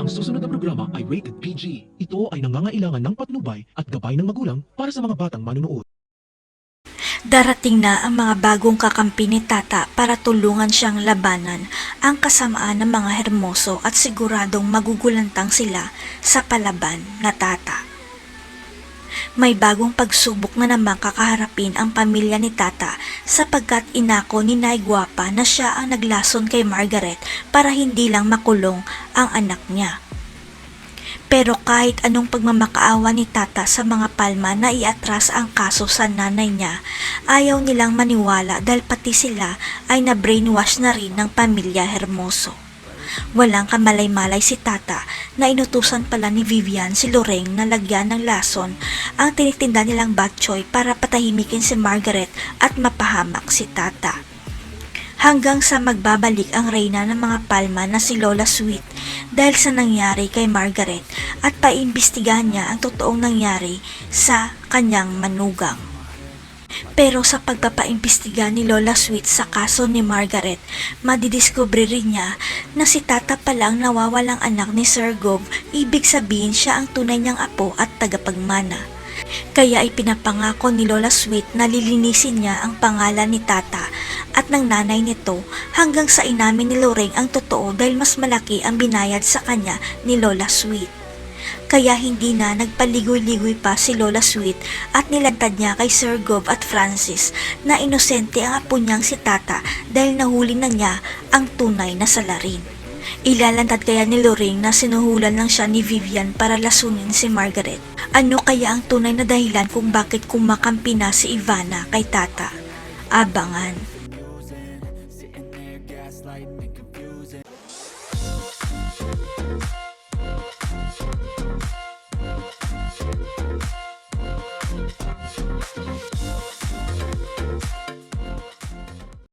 Ang susunod na programa ay rated PG. Ito ay nangangailangan ng patnubay at gabay ng magulang para sa mga batang manunood. Darating na ang mga bagong kakampi ni Tata para tulungan siyang labanan ang kasamaan ng mga hermoso at siguradong magugulantang sila sa palaban na Tata. May bagong pagsubok na namang kakaharapin ang pamilya ni Tata sapagkat inako ni Nay Guapa na siya ang naglason kay Margaret para hindi lang makulong ang anak niya. Pero kahit anong pagmamakaawa ni Tata sa mga palma na iatras ang kaso sa nanay niya, ayaw nilang maniwala dahil pati sila ay na-brainwash na rin ng pamilya Hermoso. Walang kamalay-malay si Tata na inutusan pala ni Vivian si Loreng na lagyan ng lason ang tinitinda nilang batchoy para patahimikin si Margaret at mapahamak si Tata. Hanggang sa magbabalik ang reyna ng mga palma na si Lola Sweet dahil sa nangyari kay Margaret at paimbestigahan niya ang totoong nangyari sa kanyang manugang. Pero sa pagpapaimbestiga ni Lola Sweet sa kaso ni Margaret, madidiskubre rin niya na si Tata palang nawawalang anak ni Sir Gov, ibig sabihin siya ang tunay niyang apo at tagapagmana. Kaya ipinapangako ni Lola Sweet na lilinisin niya ang pangalan ni Tata at ng nanay nito hanggang sa inamin ni Loreng ang totoo dahil mas malaki ang binayad sa kanya ni Lola Sweet. Kaya hindi na nagpaligoy-ligoy pa si Lola Sweet at nilantad niya kay Sir Gov at Francis na inosente ang apo niyang si Tata dahil nahuli na niya ang tunay na salarin. Ilalantad kaya ni Loreng na sinuhulan lang siya ni Vivian para lasunin si Margaret. Ano kaya ang tunay na dahilan kung bakit kumakampi na si Ivana kay Tata? Abangan.